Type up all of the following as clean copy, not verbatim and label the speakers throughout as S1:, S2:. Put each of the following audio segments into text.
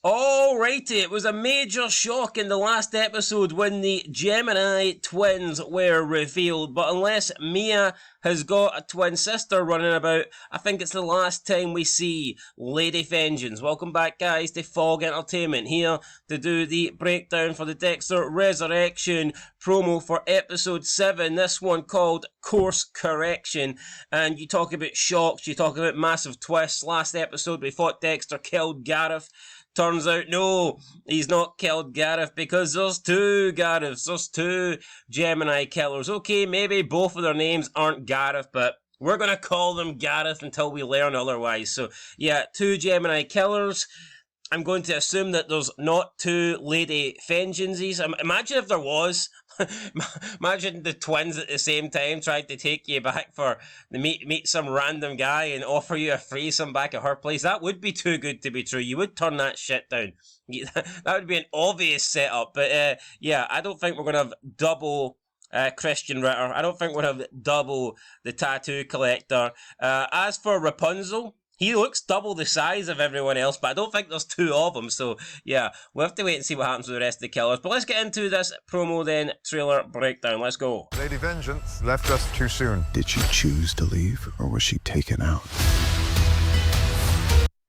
S1: Alrighty, it was a major shock in the last episode when the Gemini twins were revealed, but unless Mia has got a twin sister running about, I think it's the last time we see Lady Vengeance. Welcome back, guys, to Fog Entertainment, here to do the breakdown for the Dexter Resurrection promo for episode 7, this one called Course Correction. And you talk about shocks, you talk about massive twists. Last episode we thought Dexter killed Gareth. Turns out, no, he's not killed Gareth because there's two Gareths, there's two Gemini killers. Okay, maybe both of their names aren't Gareth, but we're going to call them Gareth until we learn otherwise. So, yeah, two Gemini killers. I'm going to assume that there's not two Lady Vengeances. Imagine if there was. Imagine the twins at the same time tried to take you back for the meet some random guy and offer you a threesome back at her place. That would be too good to be true. You would turn that shit down. That would be an obvious setup. But yeah, I don't think we're going to have double Christian Ritter. I don't think we're going to have double the tattoo collector. As for Rapunzel, he looks double the size of everyone else, but I don't think there's two of them. So, yeah, we'll have to wait and see what happens with the rest of the killers. But let's get into this promo then, trailer breakdown. Let's go.
S2: Lady Vengeance left us too soon.
S3: Did she choose to leave, or was she taken out?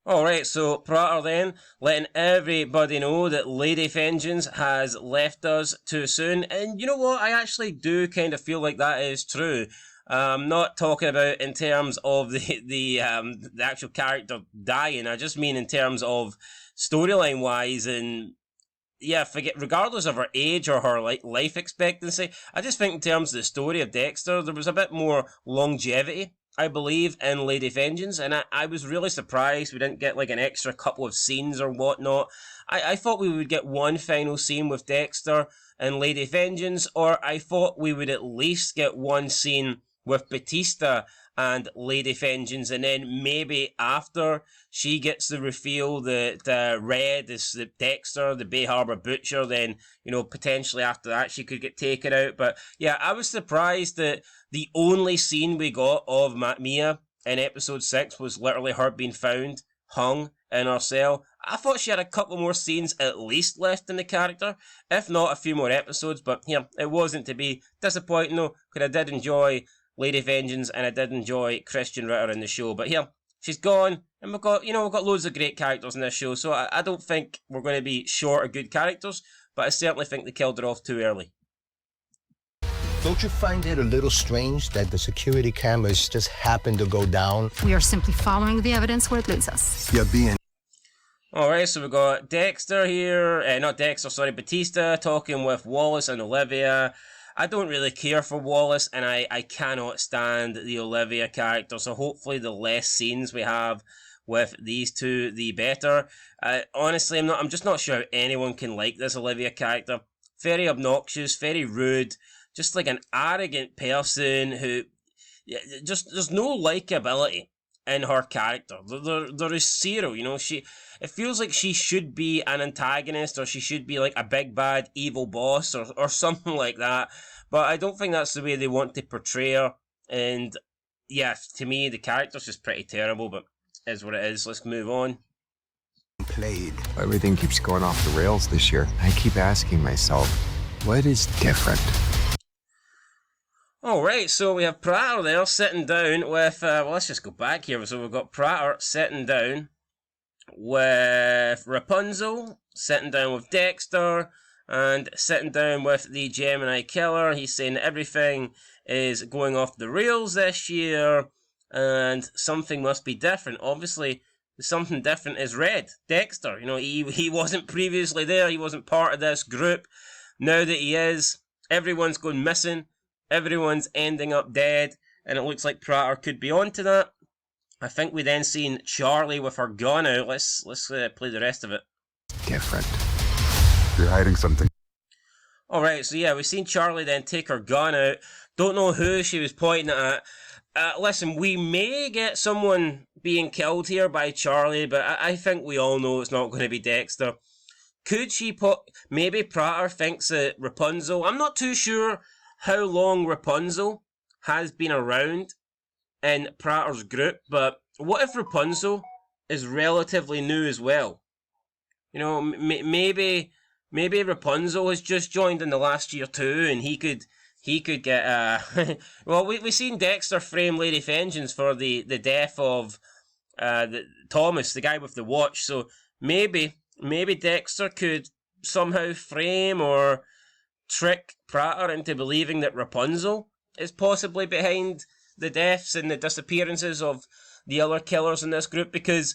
S1: Alright, so Prater then, letting everybody know that Lady Vengeance has left us too soon. And you know what? I actually do kind of feel like that is true. I'm not talking about in terms of the actual character dying. I just mean in terms of storyline wise, and yeah, regardless of her age or her life expectancy. I just think in terms of the story of Dexter, there was a bit more longevity, I believe, in Lady Vengeance, and I was really surprised we didn't get like an extra couple of scenes or whatnot. I thought we would get one final scene with Dexter and Lady Vengeance, or I thought we would at least get one scene with Batista and Lady Vengeance, and then maybe after she gets the reveal that Red is the Dexter, the Bay Harbor Butcher, then, you know, potentially after that she could get taken out. But yeah, I was surprised that the only scene we got of Mia in episode 6 was literally her being found, hung in her cell. I thought she had a couple more scenes at least left in the character, if not a few more episodes, but yeah, it wasn't to be. Disappointing though, because I did enjoy Lady Vengeance, and I did enjoy Christian Ritter in the show. But here, she's gone, and we've got loads of great characters in this show, so I don't think we're going to be short of good characters, but I certainly think they killed her off too early.
S4: Don't you find it a little strange that the security cameras just happened to go down?
S5: We are simply following the evidence where it leads us.
S3: You're being...
S1: Alright, so we've got Dexter here, Batista talking with Wallace and Olivia. I don't really care for Wallace, and I cannot stand the Olivia character, so hopefully the less scenes we have with these two, the better. Honestly, I'm just not sure how anyone can like this Olivia character. Very obnoxious, very rude, just like an arrogant person who... there's no likability in her character. There is zero, you know. It feels like she should be an antagonist, or she should be like a big bad evil boss or something like that. But I don't think that's the way they want to portray her. And yeah, to me the character's just pretty terrible, but it is what it is. Let's move on.
S3: Played.
S6: Everything keeps going off the rails this year. I keep asking myself, what is different?
S1: Alright, so we have Prater there sitting down with, well, let's just go back here. So we've got Prater sitting down with Rapunzel, sitting down with Dexter, and sitting down with the Gemini killer. He's saying everything is going off the rails this year, and something must be different. Obviously, something different is Red, Dexter. You know, he wasn't previously there, he wasn't part of this group. Now that he is, everyone's going missing. Everyone's ending up dead, and it looks like Prater could be onto that. I think we then seen Charlie with her gun out. Let's play the rest of it.
S6: Different.
S2: You're hiding something.
S1: Alright, so yeah, we've seen Charlie then take her gun out. Don't know who she was pointing at. Listen, we may get someone being killed here by Charlie, but I think we all know it's not going to be Dexter. Could she put... Maybe Prater thinks that Rapunzel... I'm not too sure how long Rapunzel has been around in Prater's group, but what if Rapunzel is relatively new as well? You know, maybe Rapunzel has just joined in the last year too, and he could get well, we seen Dexter frame Lady Vengeance for the death of Thomas, the guy with the watch. So maybe Dexter could somehow frame or trick Prater into believing that Rapunzel is possibly behind the deaths and the disappearances of the other killers in this group, because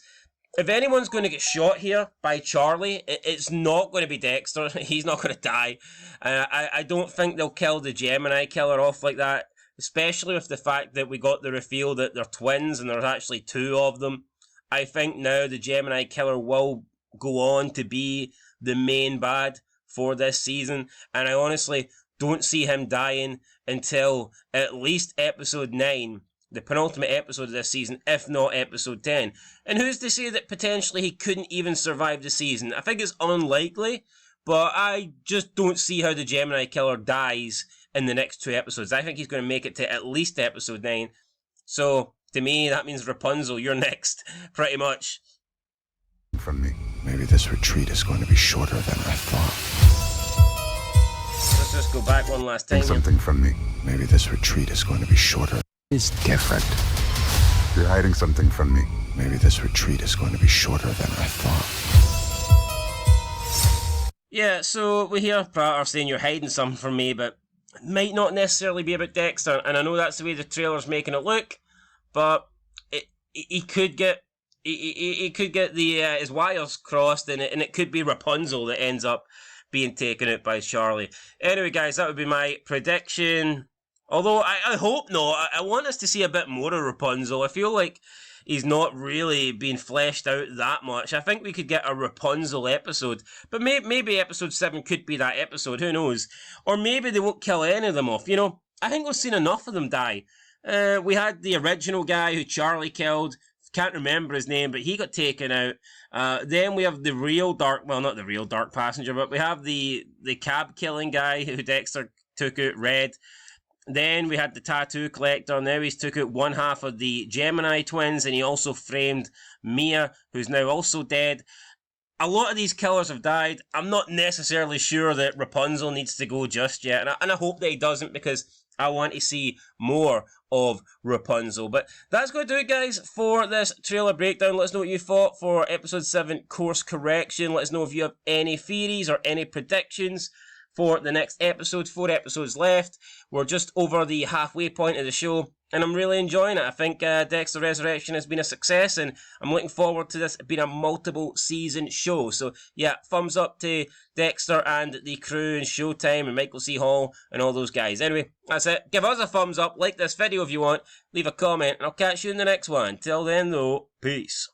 S1: if anyone's going to get shot here by Charlie, it's not going to be Dexter. He's not going to die. I don't think they'll kill the Gemini killer off like that, especially with the fact that we got the reveal that they're twins and there's actually two of them. I think now the Gemini killer will go on to be the main bad for this season, and I honestly don't see him dying until at least episode 9, the penultimate episode of this season, if not episode 10. And who's to say that potentially he couldn't even survive the season? I think it's unlikely, but I just don't see how the Gemini killer dies in the next 2 episodes. I think he's going to make it to at least episode 9. So, to me, that means Rapunzel, you're next, pretty much.
S3: From me. Maybe this retreat is going to be shorter than I thought.
S1: Let's just go back one last time.
S3: Take something from me. Maybe this retreat is going to be shorter.
S6: It's different.
S3: You're hiding something from me. Maybe this retreat is going to be shorter than I thought.
S1: Yeah, so we hear Prater saying you're hiding something from me, but it might not necessarily be about Dexter, and I know that's the way the trailer's making it look, but he could get he could get the his wires crossed, and it could be Rapunzel that ends up being taken out by Charlie. Anyway, guys, that would be my prediction. Although I hope not. I want us to see a bit more of Rapunzel. I feel like he's not really been fleshed out that much. I think we could get a Rapunzel episode, but maybe episode 7 could be that episode. Who knows? Or maybe they won't kill any of them off. You know, I think we've seen enough of them die. We had the original guy who Charlie killed. Can't remember his name, but he got taken out. Then we have the real dark, well, not the real dark passenger, but we have the cab killing guy who Dexter took out, Red. Then we had the tattoo collector. Now he's took out one half of the Gemini twins, and he also framed Mia, who's now also dead. A lot of these killers have died. I'm not necessarily sure that Rapunzel needs to go just yet, and I hope that he doesn't, because I want to see more of Rapunzel. But that's going to do it, guys, for this trailer breakdown. Let us know what you thought for episode 7 course correction. Let us know if you have any theories or any predictions for the next episode. 4 episodes left. We're just over the halfway point of the show, and I'm really enjoying it. I think Dexter Resurrection has been a success, and I'm looking forward to this being a multiple season show. So yeah, thumbs up to Dexter and the crew and Showtime and Michael C. Hall and all those guys. Anyway, that's it. Give us a thumbs up, like this video if you want, leave a comment, and I'll catch you in the next one. Till then though, peace.